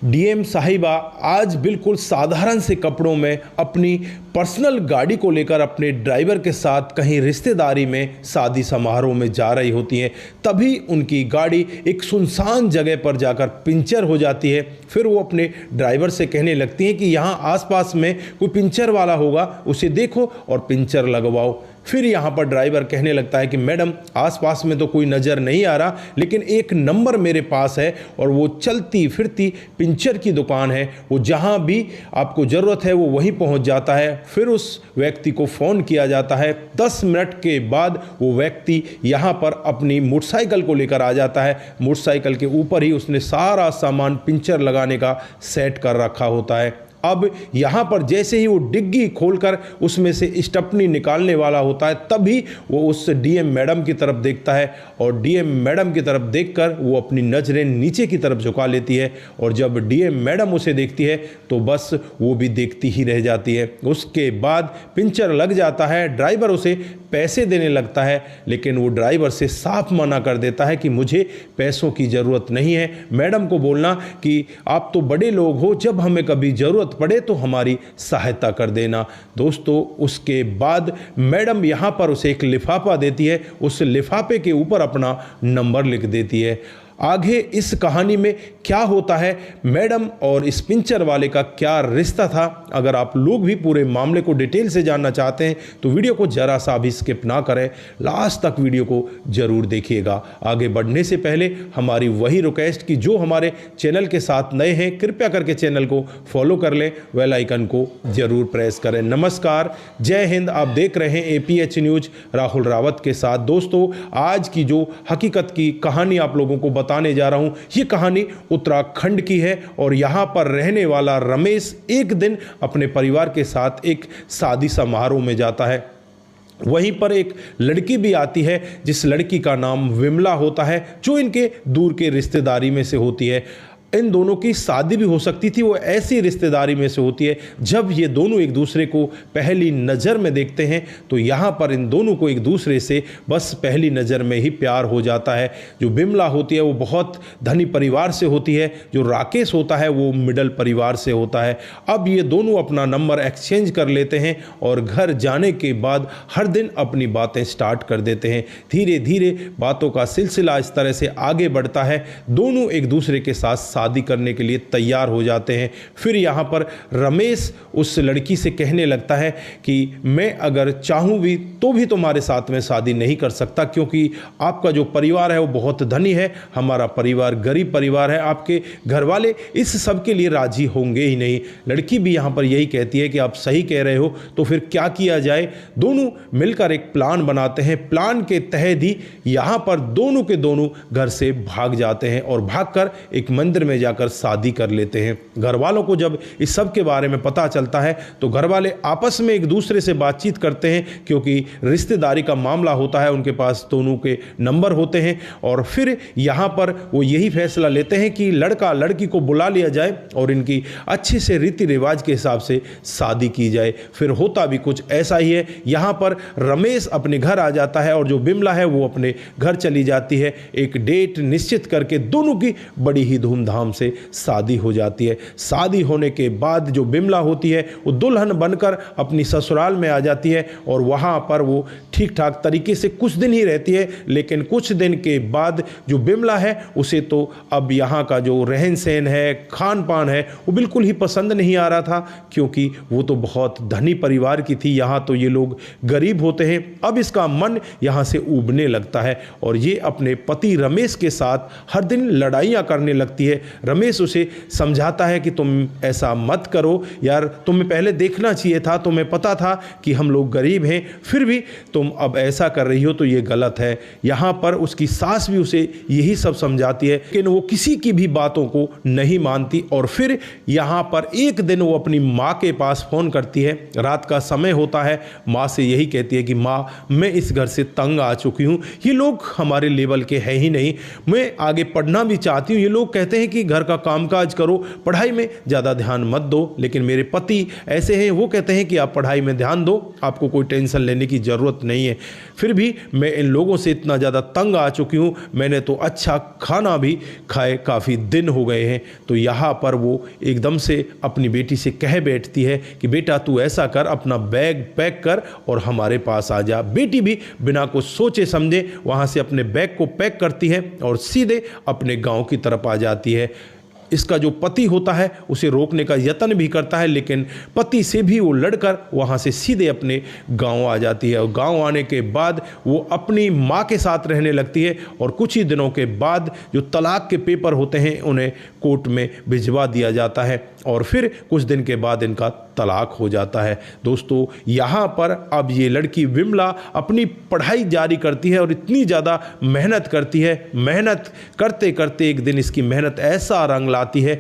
DM साहिबा आज बिल्कुल साधारण से कपड़ों में अपनी पर्सनल गाड़ी को लेकर अपने ड्राइवर के साथ कहीं रिश्तेदारी में शादी समारोह में जा रही होती हैं। तभी उनकी गाड़ी एक सुनसान जगह पर जाकर पंचर हो जाती है। फिर वो अपने ड्राइवर से कहने लगती हैं कि यहाँ आसपास में कोई पंचर वाला होगा, उसे देखो और पंचर लगवाओ। फिर यहाँ पर ड्राइवर कहने लगता है कि मैडम आसपास में तो कोई नज़र नहीं आ रहा, लेकिन एक नंबर मेरे पास है और वो चलती फिरती पंचर की दुकान है, वो जहाँ भी आपको ज़रूरत है वो वहीं पहुँच जाता है। फिर उस व्यक्ति को फ़ोन किया जाता है। 10 मिनट के बाद वो व्यक्ति यहाँ पर अपनी मोटरसाइकिल को लेकर आ जाता है। मोटरसाइकिल के ऊपर ही उसने सारा सामान पंचर लगाने का सेट कर रखा होता है। अब यहाँ पर जैसे ही वो डिग्गी खोलकर उसमें से स्टपनी निकालने वाला होता है, तभी वो उस डीएम मैडम की तरफ देखता है और डीएम मैडम की तरफ देखकर वो अपनी नज़रें नीचे की तरफ झुका लेती है। और जब डीएम मैडम उसे देखती है तो बस वो भी देखती ही रह जाती है। उसके बाद पंचर लग जाता है। ड्राइवर उसे पैसे देने लगता है, लेकिन वो ड्राइवर से साफ मना कर देता है कि मुझे पैसों की ज़रूरत नहीं है। मैडम को बोलना कि आप तो बड़े लोग हो, जब हमें कभी ज़रूरत पड़े तो हमारी सहायता कर देना। दोस्तों, उसके बाद मैडम यहाँ पर उसे एक लिफाफा देती है। उस लिफाफे के ऊपर अपना नंबर लिख देती है। आगे इस कहानी में क्या होता है, मैडम और इस पंचर वाले का क्या रिश्ता था, अगर आप लोग भी पूरे मामले को डिटेल से जानना चाहते हैं तो वीडियो को जरा सा भी स्किप ना करें, लास्ट तक वीडियो को जरूर देखिएगा। आगे बढ़ने से पहले हमारी वही रिक्वेस्ट कि जो हमारे चैनल के साथ नए हैं कृपया करके चैनल को फॉलो कर लें, बेल आइकन को जरूर प्रेस करें। नमस्कार, जय हिंद। आप देख रहे हैं APH न्यूज राहुल रावत के साथ। दोस्तों, आज की जो हकीकत की कहानी आप लोगों को बताने जा रहा हूं, ये कहानी उत्तराखंड की है और यहां पर रहने वाला रमेश एक दिन अपने परिवार के साथ एक शादी समारोह में जाता है। वहीं पर एक लड़की भी आती है जिस लड़की का नाम विमला होता है, जो इनके दूर के रिश्तेदारी में से होती है। इन दोनों की शादी भी हो सकती थी, वो ऐसी रिश्तेदारी में से होती है जब ये दोनों एक दूसरे को पहली नज़र में देखते हैं तो यहाँ पर इन दोनों को एक दूसरे से बस पहली नज़र में ही प्यार हो जाता है। जो बिमला होती है वो बहुत धनी परिवार से होती है, जो राकेश होता है वो मिडिल परिवार से होता है। अब ये दोनों अपना नंबर एक्सचेंज कर लेते हैं और घर जाने के बाद हर दिन अपनी बातें स्टार्ट कर देते हैं। धीरे धीरे बातों का सिलसिला इस तरह से आगे बढ़ता है, दोनों एक दूसरे के साथ शादी करने के लिए तैयार हो जाते हैं। फिर यहाँ पर रमेश उस लड़की से कहने लगता है कि मैं अगर चाहूँ भी तो भी तुम्हारे साथ में शादी नहीं कर सकता, क्योंकि आपका जो परिवार है वो बहुत धनी है, हमारा परिवार गरीब परिवार है, आपके घर वाले इस सब के लिए राजी होंगे ही नहीं। लड़की भी यहाँ पर यही कहती है कि आप सही कह रहे हो, तो फिर क्या किया जाए। दोनों मिलकर एक प्लान बनाते हैं। प्लान के तहत ही यहाँ पर दोनों के दोनों घर से भाग जाते हैं और भागकर एक मंदिर में जाकर शादी कर लेते हैं। घर वालों को जब इस सब के बारे में पता चलता है तो घर वाले आपस में एक दूसरे से बातचीत करते हैं, क्योंकि रिश्तेदारी का मामला होता है, उनके पास दोनों के नंबर होते हैं। और फिर यहाँ पर वो यही फैसला लेते हैं कि लड़का लड़की को बुला लिया जाए और इनकी अच्छे से रीति रिवाज के हिसाब से शादी की जाए। फिर होता भी कुछ ऐसा ही है। यहाँ पर रमेश अपने घर आ जाता है और जो बिमला है वो अपने घर चली जाती है। एक डेट निश्चित करके दोनों की बड़ी ही धूमधाम से शादी हो जाती है। शादी होने के बाद जो बिमला होती है वो दुल्हन बनकर अपनी ससुराल में आ जाती है और वहां पर वो ठीक ठाक तरीके से कुछ दिन ही रहती है। लेकिन कुछ दिन के बाद जो बिमला है उसे तो अब यहाँ का जो रहन सहन है, खान पान है, वो बिल्कुल ही पसंद नहीं आ रहा था, क्योंकि वो तो बहुत धनी परिवार की थी, यहाँ तो ये लोग गरीब होते हैं। अब इसका मन यहाँ से ऊबने लगता है और ये अपने पति रमेश के साथ हर दिन लड़ाइयाँ करने लगती है। रमेश उसे समझाता है कि तुम ऐसा मत करो यार, तुम्हें पहले देखना चाहिए था, तुम्हें पता था कि हम लोग गरीब हैं, फिर भी तुम अब ऐसा कर रही हो तो ये गलत है। यहाँ पर उसकी सास भी उसे यही सब समझाती है, लेकिन वो किसी की भी बातों को नहीं मानती। और फिर यहाँ पर एक दिन वो अपनी माँ के पास फ़ोन करती है, रात का समय होता है। माँ से यही कहती है कि माँ, मैं इस घर से तंग आ चुकी हूँ, ये लोग हमारे लेवल के हैं ही नहीं, मैं आगे पढ़ना भी चाहती हूँ, ये लोग कहते हैं कि कि घर का कामकाज करो, पढ़ाई में ज़्यादा ध्यान मत दो। लेकिन मेरे पति ऐसे हैं, वो कहते हैं कि आप पढ़ाई में ध्यान दो, आपको कोई टेंशन लेने की ज़रूरत नहीं है। फिर भी मैं इन लोगों से इतना ज़्यादा तंग आ चुकी हूँ, मैंने तो अच्छा खाना भी खाए काफ़ी दिन हो गए हैं। तो यहाँ पर वो एकदम से अपनी बेटी से कह बैठती है कि बेटा तू ऐसा कर, अपना बैग पैक कर और हमारे पास आ जा। बेटी भी बिना कुछ सोचे समझे वहाँ से अपने बैग को पैक करती है और सीधे अपने गांव की तरफ आ जाती है। इसका जो पति होता है उसे रोकने का यत्न भी करता है, लेकिन पति से भी वो लड़कर वहाँ से सीधे अपने गांव आ जाती है। और गांव आने के बाद वो अपनी माँ के साथ रहने लगती है और कुछ ही दिनों के बाद जो तलाक के पेपर होते हैं उन्हें कोर्ट में भिजवा दिया जाता है और फिर कुछ दिन के बाद इनका तलाक हो जाता है। दोस्तों, यहाँ पर अब ये लड़की विमला अपनी पढ़ाई जारी करती है और इतनी ज़्यादा मेहनत करती है, मेहनत करते करते एक दिन इसकी मेहनत ऐसा रंग लाती है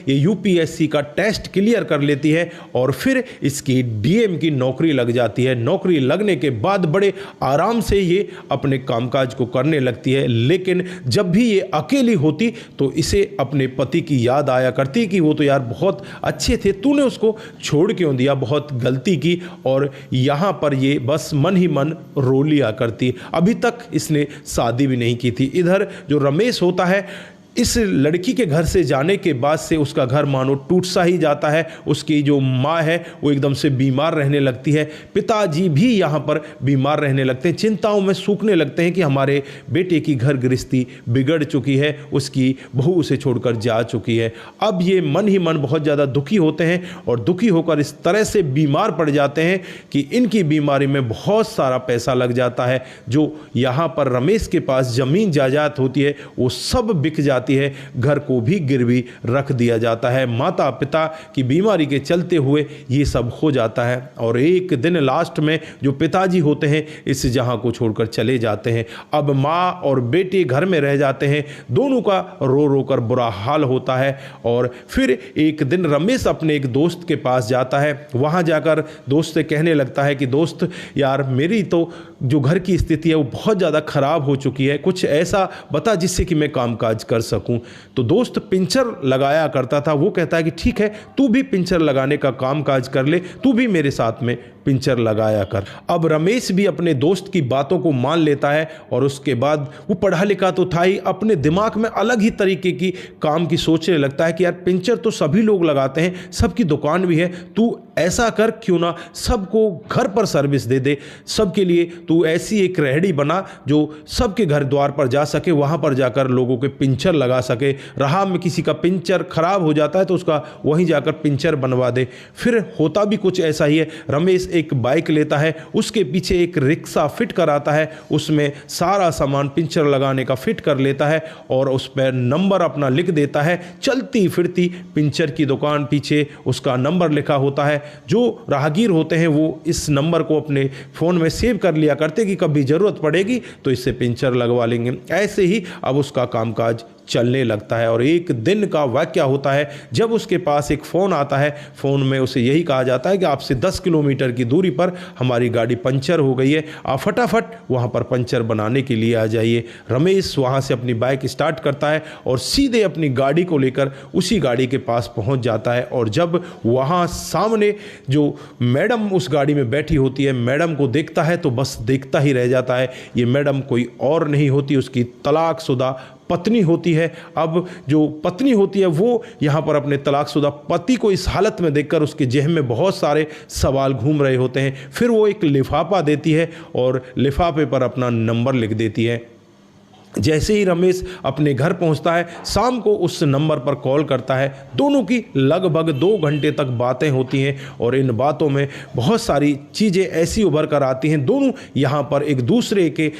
ये यूपीएससी का टेस्ट क्लियर कर लेती है और फिर इसकी डीएम की नौकरी लग जाती है। नौकरी लगने के बाद बड़े आराम से ये अपने कामकाज को करने लगती है, लेकिन जब भी ये अकेली होती तो इसे अपने पति की याद आया करती कि वो तो यार बहुत अच्छे थे, तूने उसको छोड़ क्यों दिया, बहुत गलती की। और यहाँ पर ये बस मन ही मन रो लिया करती। अभी तक इसने शादी भी नहीं की थी। इधर जो रमेश होता है, इस लड़की के घर से जाने के बाद से उसका घर मानो टूट सा ही जाता है। उसकी जो माँ है वो एकदम से बीमार रहने लगती है, पिताजी भी यहाँ पर बीमार रहने लगते हैं, चिंताओं में सूखने लगते हैं कि हमारे बेटे की घर गृहस्थी बिगड़ चुकी है, उसकी बहू उसे छोड़कर जा चुकी है। अब ये मन ही मन बहुत ज़्यादा दुखी होते हैं और दुखी होकर इस तरह से बीमार पड़ जाते हैं कि इनकी बीमारी में बहुत सारा पैसा लग जाता है। जो यहाँ पर रमेश के पास ज़मीन जायदाद होती है वो सब बिक जाती है, घर को भी गिरवी रख दिया जाता है। माता पिता की बीमारी के चलते हुए ये सब हो जाता है और एक दिन लास्ट में जो पिताजी होते हैं इस जहां को छोड़कर चले जाते हैं। अब माँ और बेटे घर में रह जाते हैं, दोनों का रो रो कर बुरा हाल होता है। और फिर एक दिन रमेश अपने एक दोस्त के पास जाता है, वहां जाकर दोस्त से कहने लगता है कि दोस्त यार मेरी तो जो घर की स्थिति है वो बहुत ज़्यादा खराब हो चुकी है, कुछ ऐसा बता जिससे कि मैं कामकाज कर सकूं। तो दोस्त पिंचर लगाया करता था, वो कहता है कि ठीक है तू भी पिंचर लगाने का कामकाज कर ले, तू भी मेरे साथ में पिंचर लगाया कर। अब रमेश भी अपने दोस्त की बातों को मान लेता है और उसके बाद वो पढ़ा लिखा तो था ही, अपने दिमाग में अलग ही तरीके की काम की सोचने लगता है कि यार पिंचर तो सभी लोग लगाते हैं, सबकी दुकान भी है, तू ऐसा कर क्यों ना सबको घर पर सर्विस दे दे, सबके लिए तू ऐसी एक रेहड़ी बना जो सबके घर द्वार पर जा सके, वहाँ पर जाकर लोगों के पिंचर लगा सके। राह में किसी का पिंचर खराब हो जाता है तो उसका वहीं जाकर पिंचर बनवा दे। फिर होता भी कुछ ऐसा ही है, रमेश एक बाइक लेता है, उसके पीछे एक रिक्शा फिट कराता है, उसमें सारा सामान पिंचर लगाने का फिट कर लेता है और उस पर नंबर अपना लिख देता है। चलती फिरती पिंचर की दुकान, पीछे उसका नंबर लिखा होता है। जो राहगीर होते हैं वो इस नंबर को अपने फ़ोन में सेव कर लिया करते कि कभी ज़रूरत पड़ेगी तो इससे पिंचर लगवा लेंगे। ऐसे ही अब उसका कामकाज चलने लगता है और एक दिन का वाकया होता है जब उसके पास एक फ़ोन आता है। फ़ोन में उसे यही कहा जाता है कि आपसे 10 किलोमीटर की दूरी पर हमारी गाड़ी पंचर हो गई है, आप फटाफट वहाँ पर पंचर बनाने के लिए आ जाइए। रमेश वहाँ से अपनी बाइक स्टार्ट करता है और सीधे अपनी गाड़ी को लेकर उसी गाड़ी के पास पहुँच जाता है और जब वहाँ सामने जो मैडम उस गाड़ी में बैठी होती है, मैडम को देखता है तो बस देखता ही रह जाता है। ये मैडम कोई और नहीं होती, उसकी तलाकशुदा पत्नी होती है। अब जो पत्नी होती है वो यहाँ पर अपने तलाकशुदा पति को इस हालत में देखकर उसके ज़हन में बहुत सारे सवाल घूम रहे होते हैं। फिर वो एक लिफाफा देती है और लिफाफे पर अपना नंबर लिख देती है। जैसे ही रमेश अपने घर पहुंचता है, शाम को उस नंबर पर कॉल करता है। दोनों की लगभग 2 घंटे तक बातें होती हैं और इन बातों में बहुत सारी चीज़ें ऐसी उभर कर आती हैं। दोनों यहाँ पर एक दूसरे के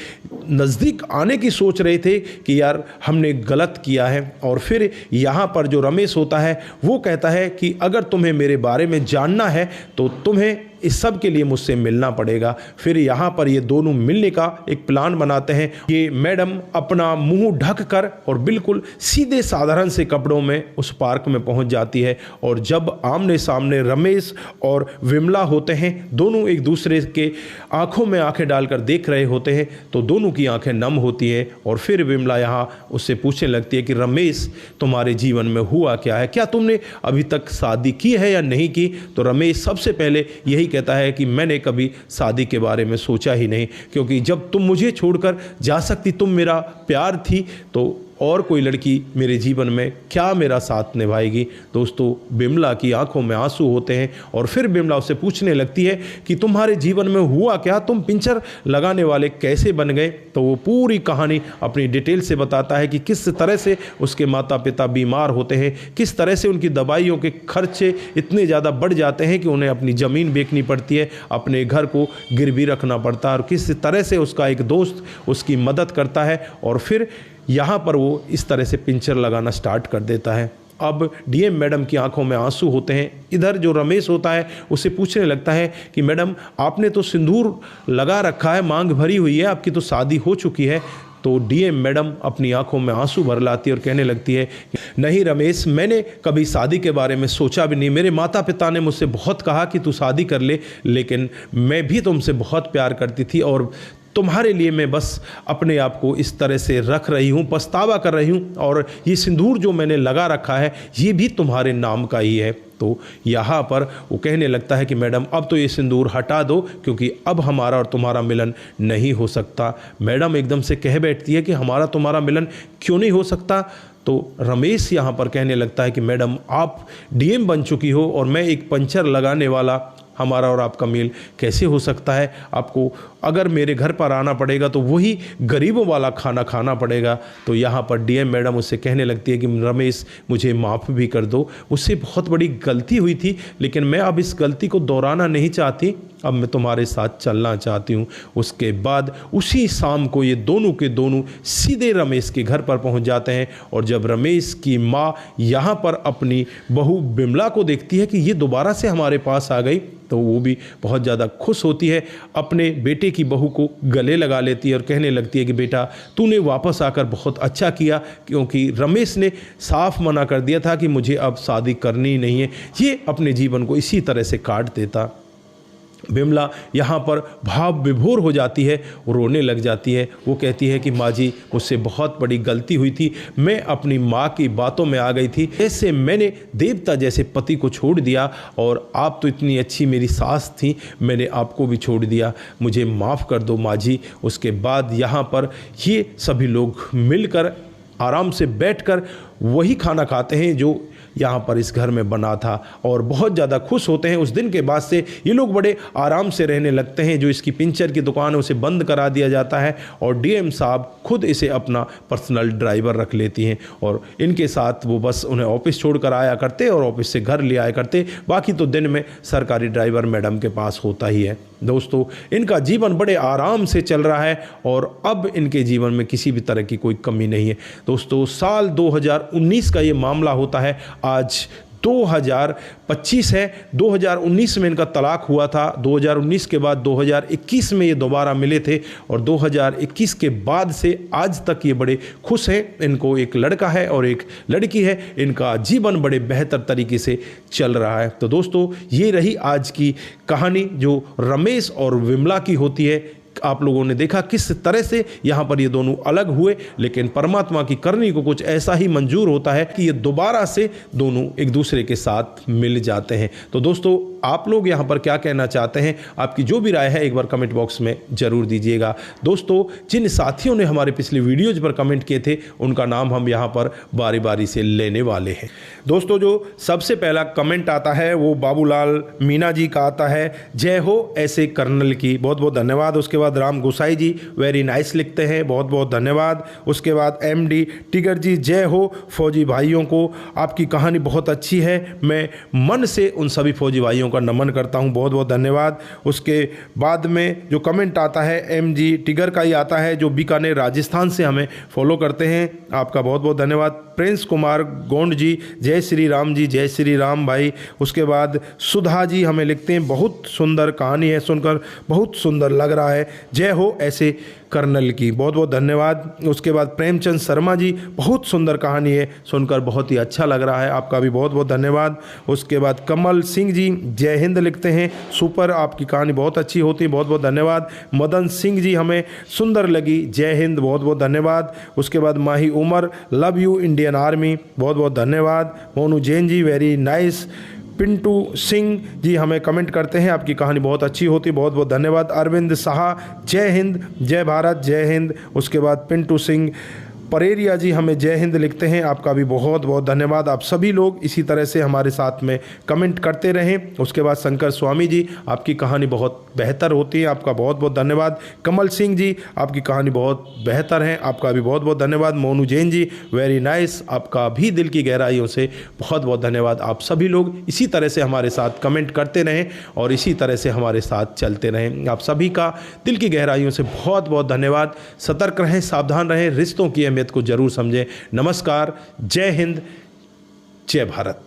नज़दीक आने की सोच रहे थे कि यार हमने गलत किया है। और फिर यहाँ पर जो रमेश होता है वो कहता है कि अगर तुम्हें मेरे बारे में जानना है तो तुम्हें इस सब के लिए मुझसे मिलना पड़ेगा। फिर यहाँ पर ये दोनों मिलने का एक प्लान बनाते हैं। ये मैडम अपना मुंह ढक कर और बिल्कुल सीधे साधारण से कपड़ों में उस पार्क में पहुंच जाती है, और जब आमने सामने रमेश और विमला होते हैं, दोनों एक दूसरे के आंखों में आंखें डालकर देख रहे होते हैं, तो दोनों की आंखें नम होती है। और फिर विमला यहाँ उससे पूछने लगती है कि रमेश, तुम्हारे जीवन में हुआ क्या है, क्या तुमने अभी तक शादी की है या नहीं की? तो रमेश सबसे पहले यही कहता है कि मैंने कभी शादी के बारे में सोचा ही नहीं, क्योंकि जब तुम मुझे छोड़कर जा सकती, तुम मेरा प्यार थी, तो और कोई लड़की मेरे जीवन में क्या मेरा साथ निभाएगी। दोस्तों, बिमला की आंखों में आंसू होते हैं, और फिर बिमला उससे पूछने लगती है कि तुम्हारे जीवन में हुआ क्या, तुम पिंचर लगाने वाले कैसे बन गए? तो वो पूरी कहानी अपनी डिटेल से बताता है कि किस तरह से उसके माता पिता बीमार होते हैं, किस तरह से उनकी दवाइयों के खर्चे इतने ज़्यादा बढ़ जाते हैं कि उन्हें अपनी ज़मीन बेचनी पड़ती है, अपने घर को गिरवी रखना पड़ता है, और किस तरह से उसका एक दोस्त उसकी मदद करता है, और फिर यहाँ पर वो इस तरह से पिंचर लगाना स्टार्ट कर देता है। अब डीएम मैडम की आंखों में आंसू होते हैं। इधर जो रमेश होता है उससे पूछने लगता है कि मैडम, आपने तो सिंदूर लगा रखा है, मांग भरी हुई है, आपकी तो शादी हो चुकी है। तो डीएम मैडम अपनी आंखों में आंसू भर लाती है और कहने लगती है, नहीं रमेश, मैंने कभी शादी के बारे में सोचा भी नहीं। मेरे माता पिता ने मुझसे बहुत कहा कि तू शादी कर ले, लेकिन मैं भी तुमसे बहुत प्यार करती थी, और तुम्हारे लिए मैं बस अपने आप को इस तरह से रख रही हूँ, पछतावा कर रही हूँ, और ये सिंदूर जो मैंने लगा रखा है ये भी तुम्हारे नाम का ही है। तो यहाँ पर वो कहने लगता है कि मैडम, अब तो ये सिंदूर हटा दो, क्योंकि अब हमारा और तुम्हारा मिलन नहीं हो सकता। मैडम एकदम से कह बैठती है कि हमारा तुम्हारा मिलन क्यों नहीं हो सकता? तो रमेश यहाँ पर कहने लगता है कि मैडम, आप डीएम बन चुकी हो और मैं एक पंचर लगाने वाला, हमारा और आपका मेल कैसे हो सकता है? आपको अगर मेरे घर पर आना पड़ेगा तो वही गरीबों वाला खाना खाना पड़ेगा। तो यहाँ पर डीएम मैडम उससे कहने लगती है कि रमेश, मुझे माफ़ भी कर दो, मुझसे बहुत बड़ी गलती हुई थी, लेकिन मैं अब इस गलती को दोहराना नहीं चाहती, अब मैं तुम्हारे साथ चलना चाहती हूँ। उसके बाद उसी शाम को ये दोनों के दोनों सीधे रमेश के घर पर पहुँच जाते हैं, और जब रमेश की माँ यहाँ पर अपनी बहू बिमला को देखती है कि ये दोबारा से हमारे पास आ गई, तो वो भी बहुत ज़्यादा खुश होती है, अपने बेटे की बहू को गले लगा लेती है और कहने लगती है कि बेटा, तूने वापस आकर बहुत अच्छा किया, क्योंकि रमेश ने साफ मना कर दिया था कि मुझे अब शादी करनी ही नहीं है, ये अपने जीवन को इसी तरह से काट देता। बिमला यहाँ पर भाव विभोर हो जाती है, रोने लग जाती है। वो कहती है कि माँ जी, मुझसे बहुत बड़ी गलती हुई थी, मैं अपनी माँ की बातों में आ गई थी, ऐसे मैंने देवता जैसे पति को छोड़ दिया, और आप तो इतनी अच्छी मेरी सास थी, मैंने आपको भी छोड़ दिया, मुझे माफ़ कर दो माँ जी। उसके बाद यहाँ पर ये सभी लोग मिलकर आराम से बैठकर वही खाना खाते हैं जो यहाँ पर इस घर में बना था, और बहुत ज़्यादा खुश होते हैं। उस दिन के बाद से ये लोग बड़े आराम से रहने लगते हैं। जो इसकी पिंचर की दुकान है उसे बंद करा दिया जाता है, और डीएम साहब खुद इसे अपना पर्सनल ड्राइवर रख लेती हैं, और इनके साथ वो बस उन्हें ऑफिस छोड़कर आया करते और ऑफिस से घर ले आया करते। बाकी तो दिन में सरकारी ड्राइवर मैडम के पास होता ही है। दोस्तों, इनका जीवन बड़े आराम से चल रहा है, और अब इनके जीवन में किसी भी तरह की कोई कमी नहीं है। दोस्तों, साल 2019 का ये मामला होता है। आज 2025 है। 2019 में इनका तलाक हुआ था। 2019 के बाद 2021 में ये दोबारा मिले थे, और 2021 के बाद से आज तक ये बड़े खुश हैं। इनको एक लड़का है और एक लड़की है। इनका जीवन बड़े बेहतर तरीके से चल रहा है। तो दोस्तों, ये रही आज की कहानी जो रमेश और विमला की होती है। आप लोगों ने देखा किस तरह से यहाँ पर ये दोनों अलग हुए, लेकिन परमात्मा की करनी को कुछ ऐसा ही मंजूर होता है कि ये दोबारा से दोनों एक दूसरे के साथ मिल जाते हैं। तो दोस्तों, आप लोग यहाँ पर क्या कहना चाहते हैं? आपकी जो भी राय है एक बार कमेंट बॉक्स में ज़रूर दीजिएगा। दोस्तों, जिन साथियों ने हमारे पिछले वीडियोज पर कमेंट किए थे उनका नाम हम यहाँ पर बारी बारी से लेने वाले हैं। दोस्तों, जो सबसे पहला कमेंट आता है वो बाबूलाल मीना जी का आता है, जय हो ऐसे कर्नल की, बहुत बहुत धन्यवाद। उसके बाद राम गोसाई जी वेरी नाइस लिखते हैं, बहुत बहुत धन्यवाद। उसके बाद एमडी टिगर जी, जय हो फौजी भाइयों को, आपकी कहानी बहुत अच्छी है, मैं मन से उन सभी फौजी भाइयों का नमन करता हूं, बहुत बहुत धन्यवाद। उसके बाद में जो कमेंट आता है एमजी टिगर का ही आता है, जो बीकानेर राजस्थान से हमें फॉलो करते हैं, आपका बहुत बहुत धन्यवाद। प्रिंस कुमार गोंड जी, जय श्री राम जी, जय श्री राम भाई। उसके बाद सुधा जी हमें लिखते हैं बहुत सुंदर कहानी है, सुनकर बहुत सुंदर लग रहा है, जय हो ऐसे कर्नल की, बहुत बहुत धन्यवाद। उसके बाद प्रेमचंद शर्मा जी, बहुत सुंदर कहानी है, सुनकर बहुत ही अच्छा लग रहा है, आपका भी बहुत बहुत धन्यवाद। उसके बाद कमल सिंह जी जय हिंद लिखते हैं, सुपर, आपकी कहानी बहुत अच्छी होती है, बहुत बहुत धन्यवाद। मदन सिंह जी हमें सुंदर लगी, जय हिंद, बहुत बहुत धन्यवाद। उसके बाद Mahi Umar, love you Indian army, बहुत बहुत धन्यवाद। Monu Jain ji very nice. पिंटू सिंह जी हमें कमेंट करते हैं, आपकी कहानी बहुत अच्छी होती, बहुत बहुत धन्यवाद। अरविंद साहा, जय हिंद, जय भारत, जय हिंद। उसके बाद पिंटू सिंह परेरिया जी हमें जय हिंद लिखते हैं, आपका भी बहुत बहुत धन्यवाद। आप सभी लोग इसी तरह से हमारे साथ में कमेंट करते रहें। उसके बाद शंकर स्वामी जी, आपकी कहानी बहुत बेहतर होती है, आपका बहुत बहुत धन्यवाद। कमल सिंह जी, आपकी कहानी बहुत बेहतर है, आपका भी बहुत बहुत धन्यवाद। मोनू जैन जी वेरी नाइस, आपका भी दिल की गहराइयों से बहुत बहुत धन्यवाद। आप सभी लोग इसी तरह से हमारे साथ कमेंट करते रहें और इसी तरह से हमारे साथ चलते रहें। आप सभी का दिल की गहराइयों से बहुत बहुत धन्यवाद। सतर्क रहें, सावधान रहें, रिश्तों की अहमियत को जरूर समझें। नमस्कार, जय हिंद, जय भारत।